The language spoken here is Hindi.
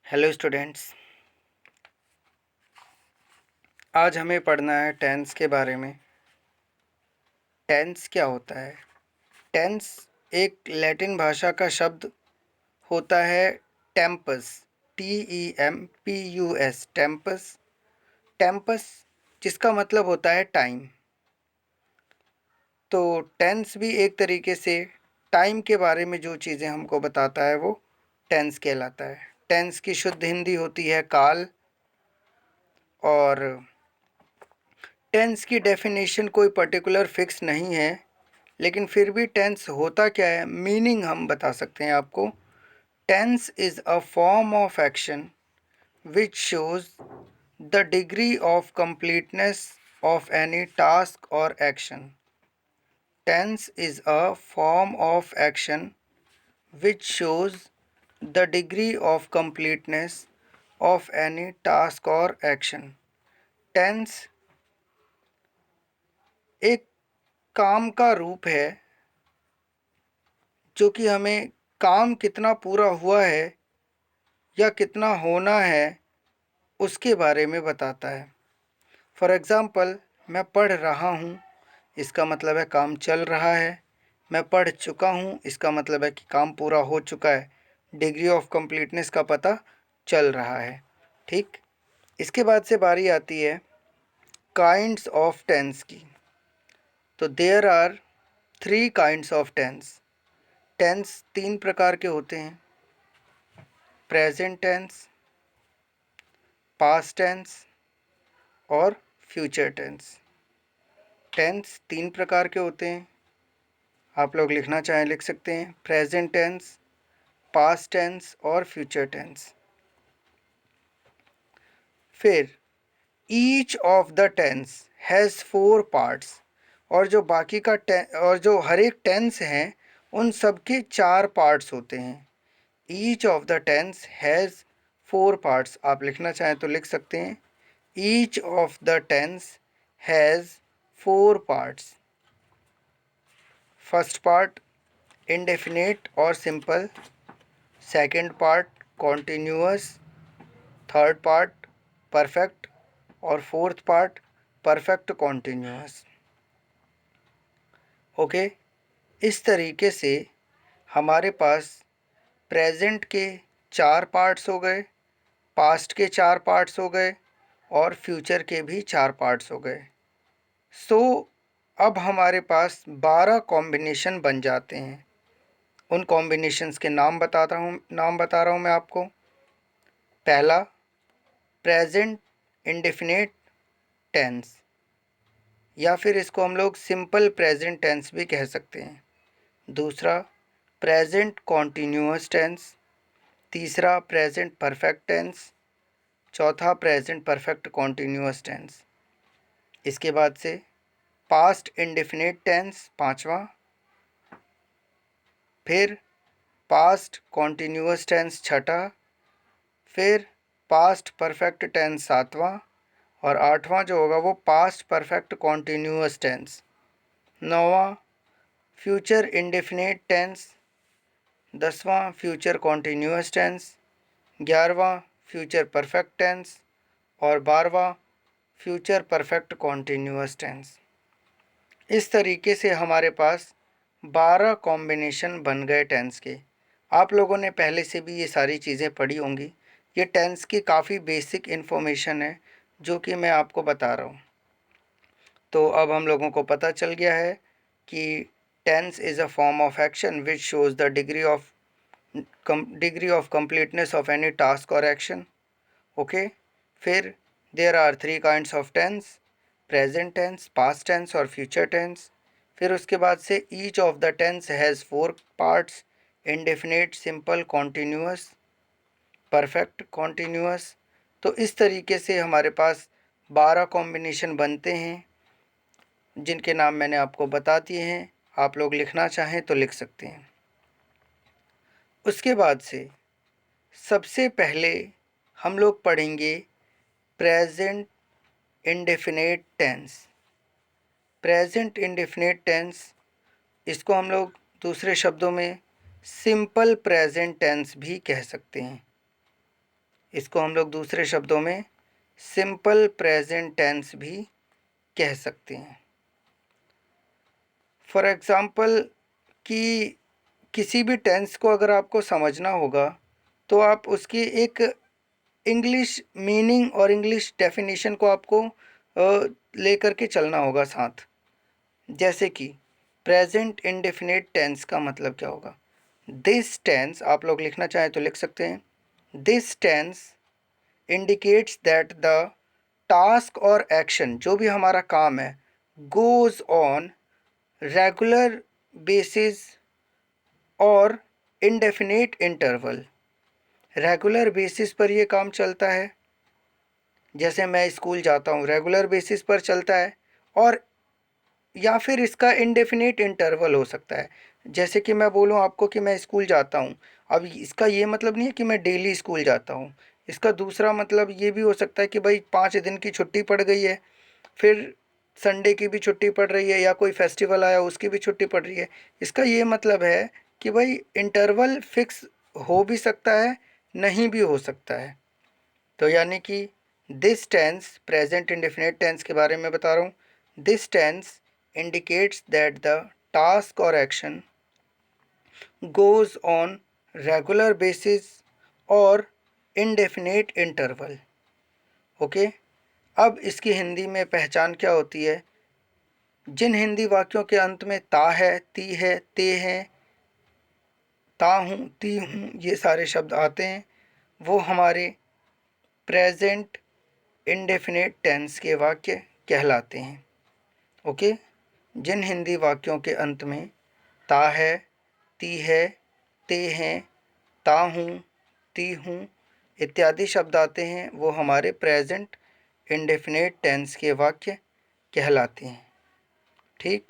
Hello students. आज हमें पढ़ना है टेंस के बारे में। टेंस क्या होता है? टेंस एक लैटिन भाषा का शब्द होता है टेम्पस, TEMPUS, टेम्पस। टेम्पस जिसका मतलब होता है टाइम। तो टेंस भी एक तरीके से टाइम के बारे में जो चीज़ें हमको बताता है वो टेंस कहलाता है। टेंस की शुद्ध हिंदी होती है काल। और टेंस की डेफिनेशन कोई पर्टिकुलर फिक्स नहीं है, लेकिन फिर भी टेंस होता क्या है, मीनिंग हम बता सकते हैं आपको। Tense is a form of action which shows the degree of completeness of any task और action. Tense is a form of action which shows the degree of completeness of any task और एक्शन। टेंस एक काम का रूप है जो कि हमें काम कितना पूरा हुआ है या कितना होना है उसके बारे में बताता है। फॉर एग्ज़ाम्पल, मैं पढ़ रहा हूँ, इसका मतलब है काम चल रहा है। मैं पढ़ चुका हूँ, इसका मतलब है कि काम पूरा हो चुका है। डिग्री ऑफ कंप्लीटनेस का पता चल रहा है। ठीक, इसके बाद से बारी आती है काइंड्स ऑफ टेंस की। तो there are 3 kinds of tense. Tense 3 प्रकार के होते हैं: प्रेजेंट टेंस, पास्ट टेंस और फ्यूचर टेंस। टेंस 3 प्रकार के होते हैं। आप लोग लिखना चाहें लिख सकते हैं: प्रेजेंट टेंस, पास्ट टेंस और फ्यूचर टेंस। फिर each of the tense has 4 parts. और जो बाकी का और जो हर एक टेंस हैं उन सब के 4 पार्ट्स होते हैं। Each of the tense has 4 parts. आप लिखना चाहें तो लिख सकते हैं: each of the tense has 4 parts. First part indefinite और simple, second part continuous, third part perfect और fourth part perfect continuous. Okay, इस तरीके से हमारे पास प्रेजेंट के 4 पार्ट्स हो गए, पास्ट के 4 पार्ट्स हो गए और फ्यूचर के भी 4 पार्ट्स हो गए। सो अब हमारे पास 12 कॉम्बिनेशन बन जाते हैं। उन कॉम्बिनेशंस के नाम बता रहा हूँ मैं आपको। पहला, प्रेजेंट इंडेफिनेट टेंस, या फिर इसको हम लोग सिंपल प्रेजेंट टेंस भी कह सकते हैं। दूसरा, प्रेजेंट कॉन्टिन्यूअस टेंस। तीसरा, प्रेजेंट परफेक्ट टेंस। चौथा, प्रेजेंट परफेक्ट कॉन्टिन्यूअस टेंस। इसके बाद से पास्ट इंडेफिनेट टेंस पांचवा, फिर पास्ट कॉन्टिन्यूअस टेंस छठा, फिर पास्ट परफेक्ट टेंस सातवां और आठवां जो होगा वो पास्ट परफेक्ट कॉन्टिन्यूअस टेंस। नौवां फ्यूचर इंडेफिनेट टेंस, 10वां फ्यूचर कॉन्टिन्यूअस टेंस, 11वां फ्यूचर परफेक्ट टेंस और 12वां फ्यूचर परफेक्ट कॉन्टिन्यूअस टेंस। इस तरीके से हमारे पास 12 कॉम्बिनेशन बन गए टेंस के। आप लोगों ने पहले से भी ये सारी चीज़ें पढ़ी होंगी। ये टेंस की काफ़ी बेसिक इन्फॉर्मेशन है जो कि मैं आपको बता रहा हूँ। तो अब हम लोगों को पता चल गया है कि tense is a form of action which shows the degree of completeness of any task और एक्शन। ओके, फिर there are 3 kinds of tense: present tense, past tense और फ्यूचर टेंस। फिर उसके बाद से each of the tense has 4 parts: indefinite, simple, continuous, perfect continuous. तो इस तरीके से हमारे पास 12 कॉम्बिनेशन बनते हैं जिनके नाम मैंने आपको बता दिए हैं। आप लोग लिखना चाहें तो लिख सकते हैं। उसके बाद से सबसे पहले हम लोग पढ़ेंगे present indefinite tense. Present indefinite tense, इसको हम लोग दूसरे शब्दों में सिंपल प्रेजेंट टेंस भी कह सकते हैं। इसको हम लोग दूसरे शब्दों में सिंपल प्रेजेंट टेंस भी कह सकते हैं। फॉर एग्ज़ाम्पल कि किसी भी टेंस को अगर आपको समझना होगा तो आप उसकी एक इंग्लिश मीनिंग और इंग्लिश डेफिनेशन को आपको लेकर के चलना होगा साथ। जैसे कि प्रेजेंट इंडेफिनिट टेंस का मतलब क्या होगा। दिस टेंस आप लोग लिखना चाहें तो लिख सकते हैं। This tense indicates that the task और एक्शन, जो भी हमारा काम है, गोज़ ऑन रेगुलर बेसिस और इंडेफिनिट इंटरवल। रेगुलर बेसिस पर ये काम चलता है, जैसे मैं स्कूल जाता हूँ रेगुलर बेसिस पर चलता है, और या फिर इसका इंडेफिनिट इंटरवल हो सकता है। जैसे कि मैं बोलूँ आपको कि मैं स्कूल जाता हूँ, अब इसका ये मतलब नहीं है कि मैं डेली स्कूल जाता हूँ। इसका दूसरा मतलब ये भी हो सकता है कि भाई 5 दिन की छुट्टी पड़ गई है, फिर संडे की भी छुट्टी पड़ रही है, या कोई फेस्टिवल आया उसकी भी छुट्टी पड़ रही है। इसका ये मतलब है कि भाई इंटरवल फिक्स हो भी सकता है, नहीं भी हो सकता है। तो यानी कि this tense, present indefinite tense के बारे में बता रहा हूँ। This tense indicates that the task or action goes on regular basis or indefinite interval। Okay, अब इसकी हिंदी में पहचान क्या होती है। जिन हिंदी वाक्यों के अंत में ता है, ती है, ते हैं, ता हूँ, ती हूँ, ये सारे शब्द आते हैं, वो हमारे प्रेजेंट इंडेफिनिट टेंस के वाक्य कहलाते हैं। ओके, जिन हिंदी वाक्यों के अंत में ता है, ती है, ते हैं, ता हूँ, ती हूँ इत्यादि शब्द आते हैं, वो हमारे प्रेजेंट इंडेफिनिट टेंस के वाक्य कहलाते हैं। ठीक।